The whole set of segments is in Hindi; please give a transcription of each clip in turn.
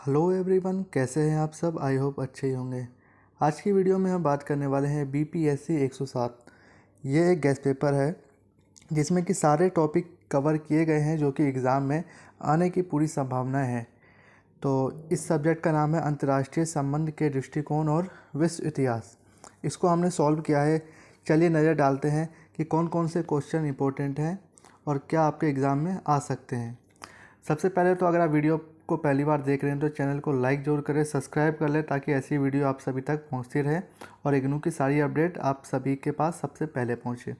हेलो एवरीवन, कैसे हैं आप सब। आई होप अच्छे ही होंगे। आज की वीडियो में हम बात करने वाले हैं बीपीएससी 107। ये एक गेस्ट पेपर है जिसमें कि सारे टॉपिक कवर किए गए हैं जो कि एग्ज़ाम में आने की पूरी संभावना है। तो इस सब्जेक्ट का नाम है अंतर्राष्ट्रीय संबंध के दृष्टिकोण और विश्व इतिहास। इसको हमने सॉल्व किया है। चलिए नज़र डालते हैं कि कौन कौन से क्वेश्चन इंपॉर्टेंट हैं और क्या आपके एग्ज़ाम में आ सकते हैं। सबसे पहले तो अगर आप वीडियो को पहली बार देख रहे हैं तो चैनल को लाइक ज़रूर करें, सब्सक्राइब कर लें ताकि ऐसी वीडियो आप सभी तक पहुंचती रहे और इग्नू की सारी अपडेट आप सभी के पास सबसे पहले पहुंचे।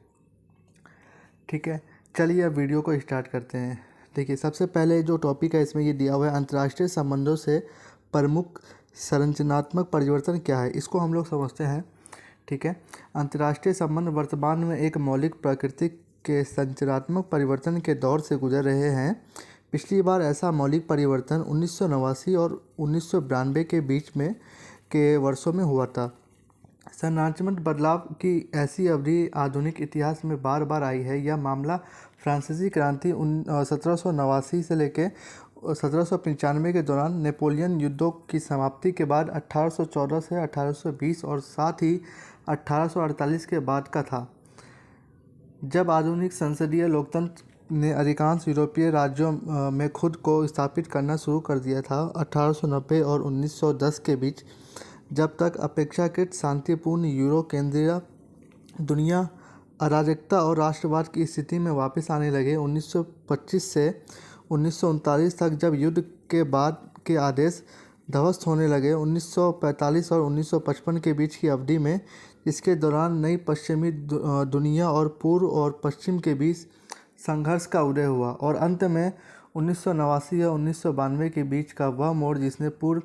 ठीक है, चलिए अब वीडियो को स्टार्ट करते हैं। देखिए, सबसे पहले जो टॉपिक है इसमें ये दिया हुआ है, अंतर्राष्ट्रीय संबंधों से प्रमुख संरचनात्मक परिवर्तन क्या है। इसको हम लोग समझते हैं। ठीक है, अंतर्राष्ट्रीय संबंध वर्तमान में एक मौलिक प्रकृति के संरचनात्मक परिवर्तन के दौर से गुजर रहे हैं। पिछली बार ऐसा मौलिक परिवर्तन 1989 और 1992 के बीच में के वर्षों में हुआ था। संरचनात्मक बदलाव की ऐसी अवधि आधुनिक इतिहास में बार बार आई है। यह मामला फ्रांसीसी क्रांति 1789 से लेकर 1795 के दौरान नेपोलियन युद्धों की समाप्ति के बाद 1814 से 1820 और साथ ही 1848 के बाद का था, जब आधुनिक संसदीय लोकतंत्र ने अधिकांश यूरोपीय राज्यों में खुद को स्थापित करना शुरू कर दिया था। 1890 और 1910 के बीच, जब तक अपेक्षाकृत शांतिपूर्ण यूरो केंद्रीय दुनिया अराजकता और राष्ट्रवाद की स्थिति में वापस आने लगे। 1925 से 1939 तक, जब युद्ध के बाद के आदेश ध्वस्त होने लगे। 1945 और 1955 के बीच की अवधि में, इसके दौरान नई पश्चिमी दुनिया और पूर्व और पश्चिम के बीच संघर्ष का उदय हुआ और अंत में 1989 या 1992 के बीच का वह मोड़ जिसने पूर्व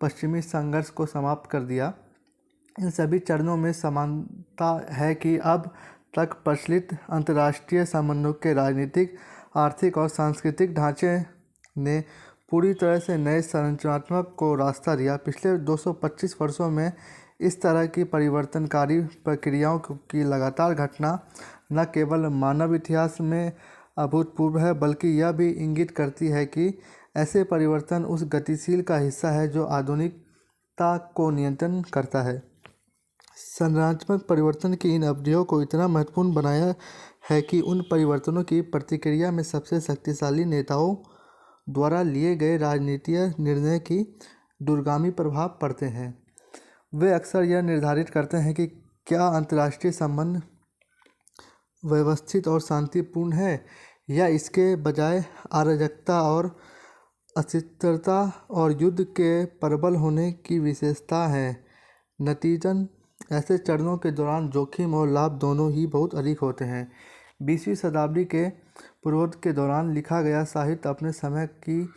पश्चिमी संघर्ष को समाप्त कर दिया। इन सभी चरणों में समानता है कि अब तक प्रचलित अंतर्राष्ट्रीय संबंधों के राजनीतिक, आर्थिक और सांस्कृतिक ढांचे ने पूरी तरह से नए संरचनात्मक को रास्ता दिया। पिछले 225 वर्षों में इस तरह की परिवर्तनकारी प्रक्रियाओं की लगातार घटना न केवल मानव इतिहास में अभूतपूर्व है, बल्कि यह भी इंगित करती है कि ऐसे परिवर्तन उस गतिशील का हिस्सा है जो आधुनिकता को नियंत्रण करता है। संरचनात्मक परिवर्तन की इन अवधियों को इतना महत्वपूर्ण बनाया है कि उन परिवर्तनों की प्रतिक्रिया में सबसे शक्तिशाली नेताओं द्वारा लिए गए राजनीतिक निर्णय की दूरगामी प्रभाव पड़ते हैं। वे अक्सर यह निर्धारित करते हैं कि क्या अंतर्राष्ट्रीय संबंध व्यवस्थित और शांतिपूर्ण है या इसके बजाय अराजकता और अस्थिरता और युद्ध के प्रबल होने की विशेषता है। नतीजतन ऐसे चरणों के दौरान जोखिम और लाभ दोनों ही बहुत अधिक होते हैं। 20वीं शताब्दी के पूर्वोत्तर के दौरान लिखा गया साहित्य अपने समय की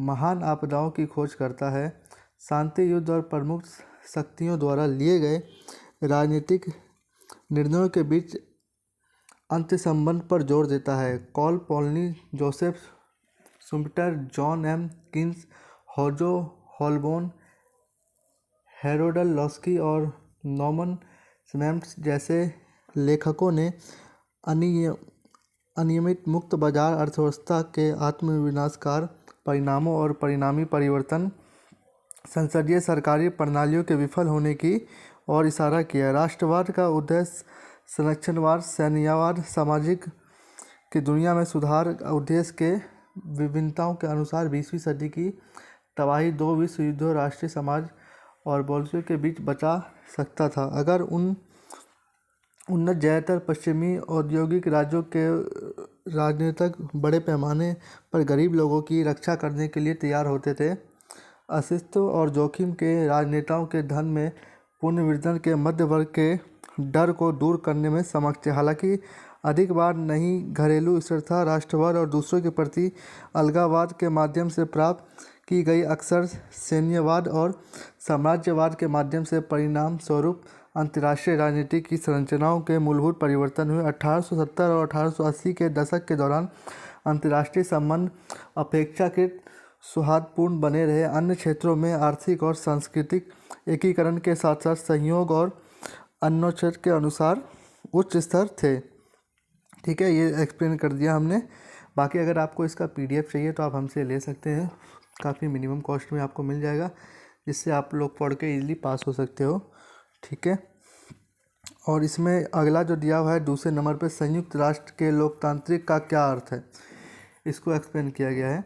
महान आपदाओं की खोज करता है। शांति, युद्ध और प्रमुख शक्तियों द्वारा लिए गए राजनीतिक निर्णयों के बीच अंतर्संबंध पर जोर देता है। Karl Polanyi, Joseph Schumpeter, John M Keynes, होजो हॉलबोर्न, हेरोल्ड लॉस्की और नॉर्मन स्मेट्स जैसे लेखकों ने अनियमित मुक्त बाजार अर्थव्यवस्था के आत्मविनाशकारी परिणामों और परिणामी परिवर्तन, संसदीय सरकारी प्रणालियों के विफल होने की ओर इशारा किया। राष्ट्रवाद का उद्देश्य संरक्षणवाद, सैन्यवाद, सामाजिक की दुनिया में सुधार उद्देश्य के विभिन्नताओं के अनुसार 20वीं सदी की तबाही 2 विश्व युद्धों, राष्ट्रीय समाज और बोल्शेविक के बीच बचा सकता था अगर उन्नत ज़्यादातर पश्चिमी औद्योगिक राज्यों के राजनीतिक बड़े पैमाने पर गरीब लोगों की रक्षा करने के लिए तैयार होते थे। अस्तित्व और जोखिम के राजनेताओं के धन में पुनर्वितरण के मध्य वर्ग के डर को दूर करने में सक्षम थे। हालांकि अधिक बार नहीं, घरेलू स्थिरता, राष्ट्रवाद और दूसरों के प्रति अलगाववाद के माध्यम से प्राप्त की गई, अक्सर सैन्यवाद और साम्राज्यवाद के माध्यम से परिणाम स्वरूप अंतर्राष्ट्रीय राजनीति की संरचनाओं के मूलभूत परिवर्तन हुए। 1870 और 1880 के दशक के दौरान अंतर्राष्ट्रीय संबंध अपेक्षाकृत सौहार्दपूर्ण बने रहे। अन्य क्षेत्रों में आर्थिक और सांस्कृतिक एकीकरण के साथ साथ सहयोग और अन्योन्याश्रय के अनुसार उच्च स्तर थे। ठीक है, ये एक्सप्लेन कर दिया हमने। बाकी अगर आपको इसका PDF चाहिए तो आप हमसे ले सकते हैं। काफ़ी मिनिमम कॉस्ट में आपको मिल जाएगा, जिससे आप लोग पढ़ के इजीली पास हो सकते हो। ठीक है। और इसमें अगला जो दिया हुआ है दूसरे नंबर पे, संयुक्त राष्ट्र के लोकतांत्रिक का क्या अर्थ है, इसको एक्सप्लेन किया गया है।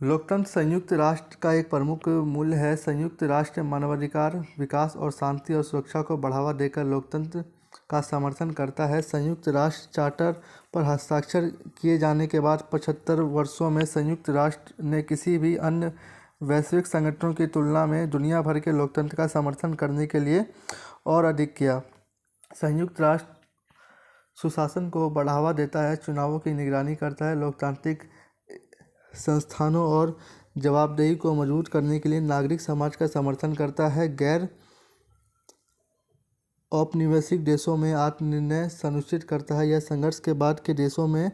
लोकतंत्र संयुक्त राष्ट्र का एक प्रमुख मूल्य है। संयुक्त राष्ट्र मानवाधिकार, विकास और शांति और सुरक्षा को बढ़ावा देकर लोकतंत्र का समर्थन करता है। संयुक्त राष्ट्र चार्टर पर हस्ताक्षर किए जाने के बाद 75 वर्षों में संयुक्त राष्ट्र ने किसी भी अन्य वैश्विक संगठनों की तुलना में दुनिया भर के लोकतंत्र का समर्थन करने के लिए और अधिक किया। संयुक्त राष्ट्र सुशासन को बढ़ावा देता है, चुनावों की निगरानी करता है, लोकतांत्रिक संस्थानों और जवाबदेही को मजबूत करने के लिए नागरिक समाज का समर्थन करता है, गैर औपनिवेशिक देशों में आत्मनिर्णय सुनिश्चित करता है, यह संघर्ष के बाद के देशों में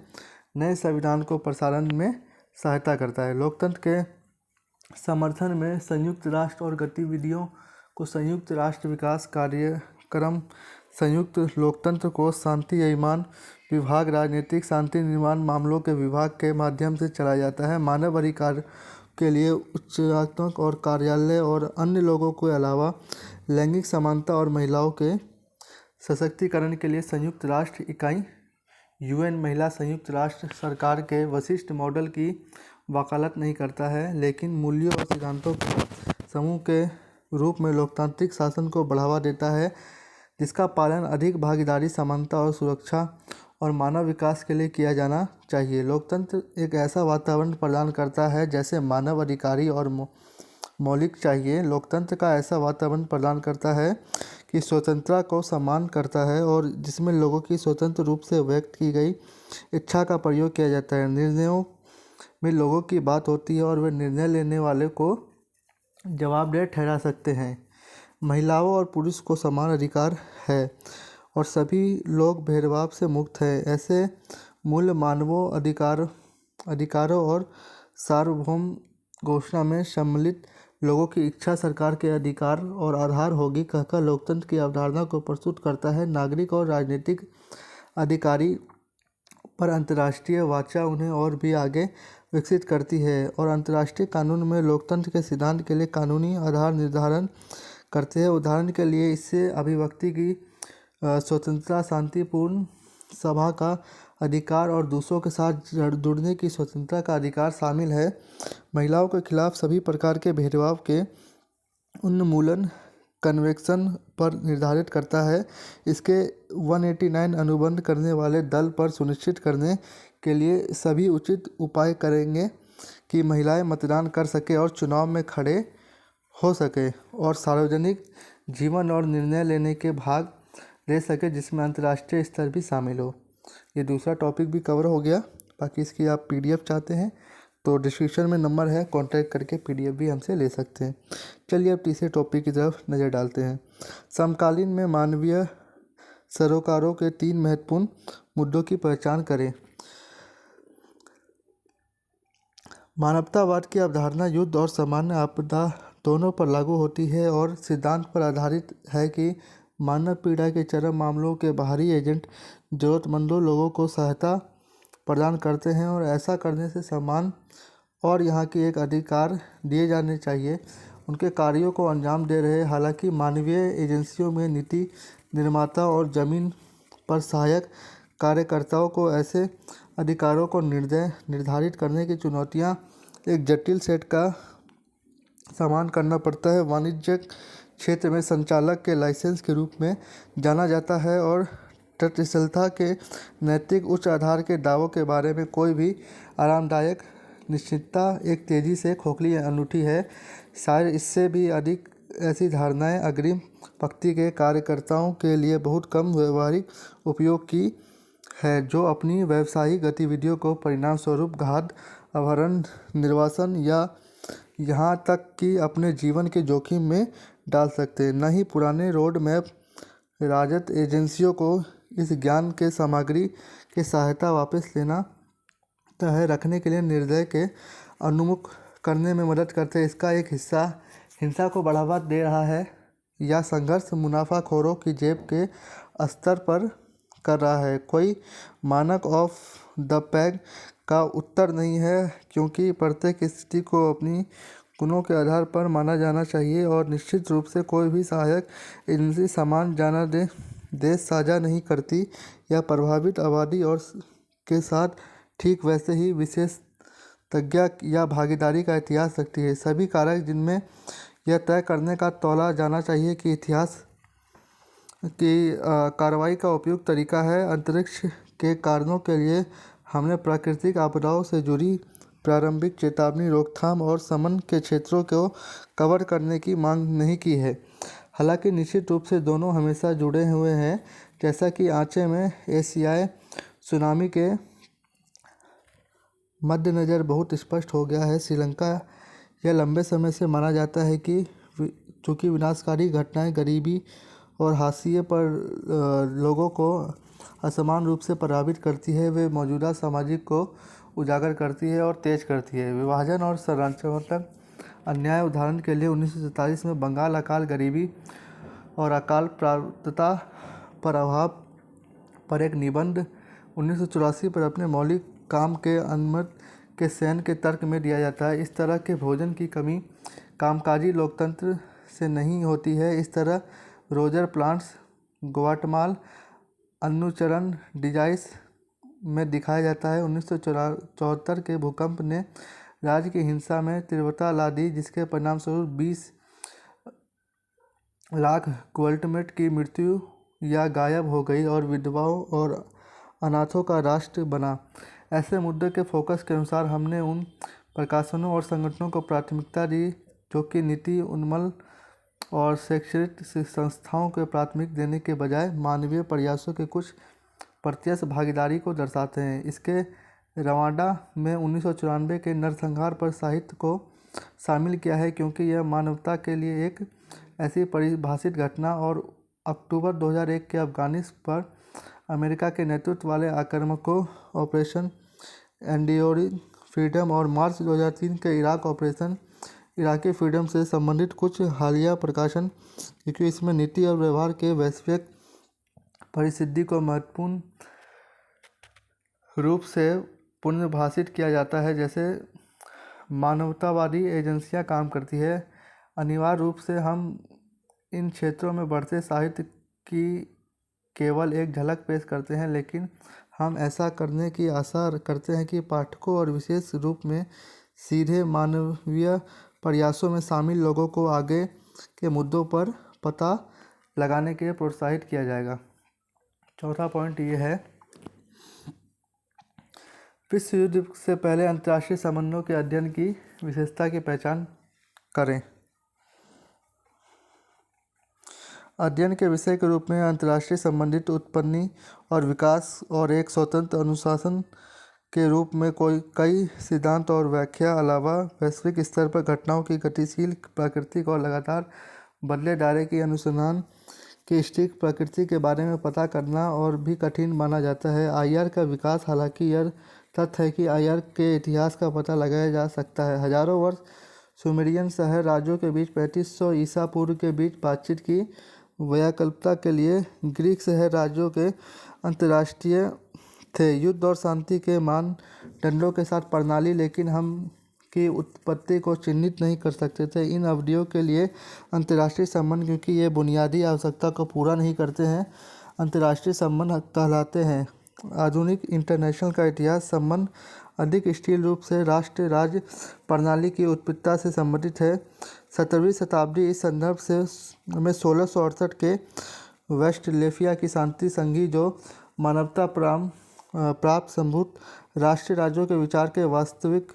नए संविधान को प्रसारण में सहायता करता है। लोकतंत्र के समर्थन में संयुक्त राष्ट्र और गतिविधियों को संयुक्त राष्ट्र विकास कार्यक्रम, संयुक्त लोकतंत्र को शांति यजमान विभाग, राजनीतिक शांति निर्माण मामलों के विभाग के माध्यम से चलाया जाता है। मानव अधिकार के लिए उच्चात्मक और कार्यालय और अन्य लोगों के अलावा लैंगिक समानता और महिलाओं के सशक्तिकरण के लिए संयुक्त राष्ट्र इकाई यूएन महिला संयुक्त राष्ट्र सरकार के विशिष्ट मॉडल की वकालत नहीं करता है, लेकिन मूल्यों और सिद्धांतों के समूह के रूप में लोकतांत्रिक शासन को बढ़ावा देता है, जिसका पालन अधिक भागीदारी, समानता और सुरक्षा और मानव विकास के लिए किया जाना चाहिए। लोकतंत्र एक ऐसा वातावरण प्रदान करता है जैसे मानव अधिकारी और मौलिक चाहिए। लोकतंत्र का ऐसा वातावरण प्रदान करता है कि स्वतंत्रता को सम्मान करता है और जिसमें लोगों की स्वतंत्र रूप से व्यक्त की गई इच्छा का प्रयोग किया जाता है। निर्णयों में लोगों की बात होती है और वे निर्णय लेने वाले को जवाबदेह ठहरा सकते हैं। महिलाओं और पुरुष को समान अधिकार है और सभी लोग भेदभाव से मुक्त हैं। ऐसे मूल्य मानवों अधिकारों और सार्वभौम घोषणा में सम्मिलित लोगों की इच्छा सरकार के अधिकार और आधार होगी कहकर लोकतंत्र की अवधारणा को प्रस्तुत करता है। नागरिक और राजनीतिक अधिकारी पर अंतर्राष्ट्रीय वाचा उन्हें और भी आगे विकसित करती है और अंतर्राष्ट्रीय कानून में लोकतंत्र के सिद्धांत के लिए कानूनी आधार निर्धारण करते हैं। उदाहरण के लिए इससे अभिव्यक्ति की स्वतंत्रता, शांतिपूर्ण सभा का अधिकार और दूसरों के साथ जुड़ने की स्वतंत्रता का अधिकार शामिल है। महिलाओं के खिलाफ सभी प्रकार के भेदभाव के उन्मूलन कन्वेंशन पर निर्धारित करता है। इसके 189 अनुबंध करने वाले दल पर सुनिश्चित करने के लिए सभी उचित उपाय करेंगे कि महिलाएं मतदान कर सके और चुनाव में खड़े हो सके और सार्वजनिक जीवन और निर्णय लेने के भाग ले सके, जिसमें अंतर्राष्ट्रीय स्तर भी शामिल हो। ये दूसरा टॉपिक भी कवर हो गया। बाकी इसकी आप पीडीएफ चाहते हैं तो डिस्क्रिप्शन में नंबर है, कांटेक्ट करके पीडीएफ भी हमसे ले सकते हैं। चलिए अब तीसरे टॉपिक की तरफ नज़र डालते हैं। समकालीन में मानवीय सरोकारों के 3 महत्वपूर्ण मुद्दों की पहचान करें। मानवतावाद की अवधारणा युद्ध और सामान्य आपदा दोनों पर लागू होती है और सिद्धांत पर आधारित है कि मानव पीड़ा के चरम मामलों के बाहरी एजेंट ज़रूरतमंदों लोगों को सहायता प्रदान करते हैं और ऐसा करने से सम्मान और यहाँ की एक अधिकार दिए जाने चाहिए। उनके कार्यों को अंजाम दे रहे। हालांकि मानवीय एजेंसियों में नीति निर्माता और ज़मीन पर सहायक कार्यकर्ताओं को ऐसे अधिकारों को निर्धारित करने की चुनौतियाँ एक जटिल सेट का सामना करना पड़ता है। वाणिज्यिक क्षेत्र में संचालक के लाइसेंस के रूप में जाना जाता है और तटस्थता के नैतिक उच्च आधार के दावों के बारे में कोई भी आरामदायक निश्चितता एक तेज़ी से खोखली अनूठी है। शायद इससे भी अधिक ऐसी धारणाएं अग्रिम पंक्ति के कार्यकर्ताओं के लिए बहुत कम व्यवहारिक उपयोग की है, जो अपनी व्यावसायिक गतिविधियों को परिणाम स्वरूप घात, अपहरण, निर्वासन या यहाँ तक कि अपने जीवन के जोखिम में डाल सकते हैं। न ही पुराने रोड मैप राजद एजेंसियों को इस ज्ञान के सामग्री की सहायता वापस लेना तय रखने के लिए निर्दय के उन्मुख करने में मदद करते हैं। इसका एक हिस्सा हिंसा को बढ़ावा दे रहा है या संघर्ष मुनाफाखोरों की जेब के स्तर पर कर रहा है। कोई मानक ऑफ द पैग का उत्तर नहीं है, क्योंकि प्रत्येक स्थिति को अपनी गुणों के आधार पर माना जाना चाहिए और निश्चित रूप से कोई भी सहायक एजेंसी समान देश साझा नहीं करती या प्रभावित आबादी और के साथ ठीक वैसे ही विशेषज्ञता या भागीदारी का इतिहास रखती है। सभी कारक जिनमें यह तय करने का तौला जाना चाहिए कि इतिहास की कार्रवाई का उपयुक्त तरीका है। अंतरिक्ष के कारणों के लिए हमने प्राकृतिक आपदाओं से जुड़ी प्रारंभिक चेतावनी, रोकथाम और शमन के क्षेत्रों को कवर करने की मांग नहीं की है। हालांकि निश्चित रूप से दोनों हमेशा जुड़े हुए हैं, जैसा कि आंचे में एशियाई सुनामी के मद्देनज़र बहुत स्पष्ट हो गया है। श्रीलंका यह लंबे समय से माना जाता है कि चूँकि विनाशकारी घटनाएं गरीबी और हाशिए पर लोगों को असमान रूप से प्रभावित करती है, वे मौजूदा सामाजिक को उजागर करती है और तेज करती है। विभाजन और संरचनात्मक अन्याय, उदाहरण के लिए 1947 में बंगाल अकाल, गरीबी और अकाल प्राप्तता पर अभाव पर एक निबंध 1984 पर अपने मौलिक काम के अनुमत के सैन्य के तर्क में दिया जाता है। इस तरह के भोजन की कमी कामकाजी लोकतंत्र से नहीं होती है। इस तरह रोजर प्लांट्स ग्वाटेमाला अनुचरण डिजाइस में दिखाया जाता है। 1974 के भूकंप ने राज्य की हिंसा में तीव्रता ला दी, जिसके परिणामस्वरूप 20 लाख क्वाल्टमेट की मृत्यु या गायब हो गई और विधवाओं और अनाथों का राष्ट्र बना। ऐसे मुद्दे के फोकस के अनुसार हमने उन प्रकाशनों और संगठनों को प्राथमिकता दी जो कि नीति उन्मूलन और शैक्षणिक संस्थाओं को प्राथमिकता देने के बजाय मानवीय प्रयासों के कुछ प्रत्यक्ष भागीदारी को दर्शाते हैं। इसके रवांडा में 1994 के नरसंहार पर साहित्य को शामिल किया है, क्योंकि यह मानवता के लिए एक ऐसी परिभाषित घटना और अक्टूबर 2001 के अफगानिस्तान पर अमेरिका के नेतृत्व वाले आक्रामकों ऑपरेशन एंड्यूरिंग फ्रीडम और मार्च 2003 के इराक ऑपरेशन इराकी फ्रीडम से संबंधित कुछ हालिया प्रकाशन, क्योंकि इसमें नीति और व्यवहार के वैश्विक परिस्थिति को महत्वपूर्ण रूप से पुनर्भाषित किया जाता है जैसे मानवतावादी एजेंसियां काम करती है। अनिवार्य रूप से हम इन क्षेत्रों में बढ़ते साहित्य की केवल एक झलक पेश करते हैं, लेकिन हम ऐसा करने की आशा करते हैं कि पाठकों और विशेष रूप में सीधे मानवीय प्रयासों में शामिल लोगों को आगे के मुद्दों पर पता लगाने के लिए प्रोत्साहित किया जाएगा। चौथा पॉइंट ये है, विश्व युद्ध से पहले अंतर्राष्ट्रीय संबंधों के अध्ययन की विशेषता की पहचान करें। अध्ययन के विषय के रूप में अंतर्राष्ट्रीय संबंधित उत्पत्ति और विकास और एक स्वतंत्र अनुशासन के रूप में कई सिद्धांत और व्याख्या अलावा वैश्विक स्तर पर घटनाओं की गतिशील प्राकृतिक और लगातार बदले दायरे की अनुसंधान की सटीक प्रकृति के बारे में पता करना और भी कठिन माना जाता है। आईआर का विकास, हालांकि यह तथ्य है कि आईआर के इतिहास का पता लगाया जा सकता है। हजारों वर्ष सुमेरियन शहर राज्यों के बीच 3500 ईसा पूर्व के बीच बातचीत की वैकल्पिकता के लिए ग्रीक शहर राज्यों के अंतर्राष्ट्रीय थे, युद्ध और शांति के मानदंडों के साथ प्रणाली, लेकिन हम की उत्पत्ति को चिह्नित नहीं कर सकते थे। इन अवधियों के लिए अंतर्राष्ट्रीय संबंध, क्योंकि ये बुनियादी आवश्यकता को पूरा नहीं करते हैं, अंतर्राष्ट्रीय संबंध कहलाते हैं। आधुनिक इंटरनेशनल का इतिहास संबंध अधिक स्थिर रूप से राष्ट्र राज्य प्रणाली की उत्पत्ति से संबंधित है। 17वीं शताब्दी इस संदर्भ से में 1668 के वेस्टफैलिया की शांति संधि, जो मानवता प्राप्त संभूत राष्ट्रीय राज्यों के विचार के वास्तविक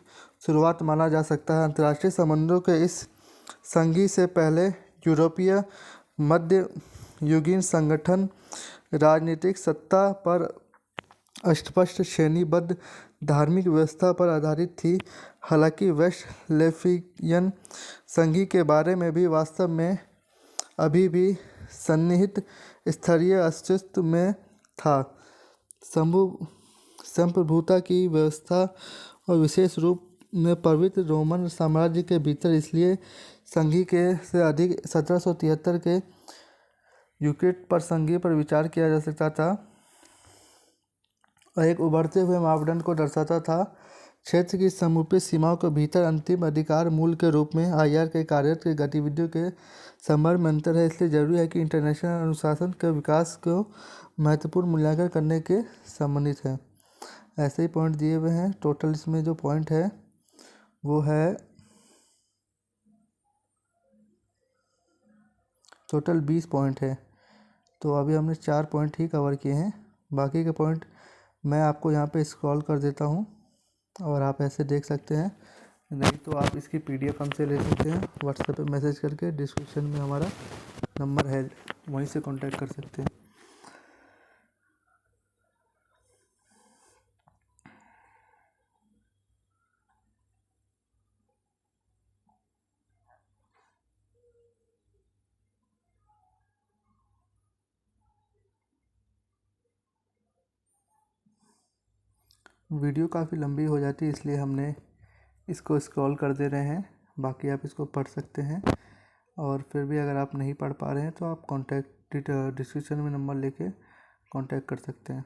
शुरुआत माना जा सकता है। अंतर्राष्ट्रीय संबंधों के इस संधि से पहले यूरोपीय मध्य युगीन संगठन राजनीतिक सत्ता पर अस्पष्ट श्रेणीबद्ध धार्मिक व्यवस्था पर आधारित थी। हालांकि वेस्टफैलियन संधि के बारे में भी वास्तव में अभी भी सन्निहित स्तरीय अस्तित्व में था। संप्रभुता की व्यवस्था और विशेष रूप में पवित्र रोमन साम्राज्य के भीतर, इसलिए संधि के से अधिक 1773 के यूक्रेट पर संधि पर विचार किया जा सकता था और एक उभरते हुए मापदंड को दर्शाता था। क्षेत्र की समरूपी सीमाओं के भीतर अंतिम अधिकार मूल के रूप में आईआर के कार्य के गतिविधियों के संदर्भ में अंतर है। इसलिए जरूरी है कि इंटरनेशनल अनुशासन के विकास को महत्वपूर्ण मूल्यांकन करने के संबंधित है। ऐसे ही पॉइंट दिए हुए हैं। टोटल इसमें जो पॉइंट है वो है टोटल 20 पॉइंट है। तो अभी हमने 4 पॉइंट ही कवर किए हैं। बाकी के पॉइंट मैं आपको यहाँ पे स्क्रॉल कर देता हूँ और आप ऐसे देख सकते हैं। नहीं तो आप इसकी PDF हमसे ले सकते हैं। व्हाट्सएप पे मैसेज करके डिस्क्रिप्शन में हमारा नंबर है, वहीं से कांटेक्ट कर सकते हैं। वीडियो काफ़ी लंबी हो जाती है, इसलिए हमने इसको स्क्रॉल कर दे रहे हैं। बाकी आप इसको पढ़ सकते हैं। और फिर भी अगर आप नहीं पढ़ पा रहे हैं तो आप डिस्क्रिप्शन में नंबर लेके कांटेक्ट कर सकते हैं।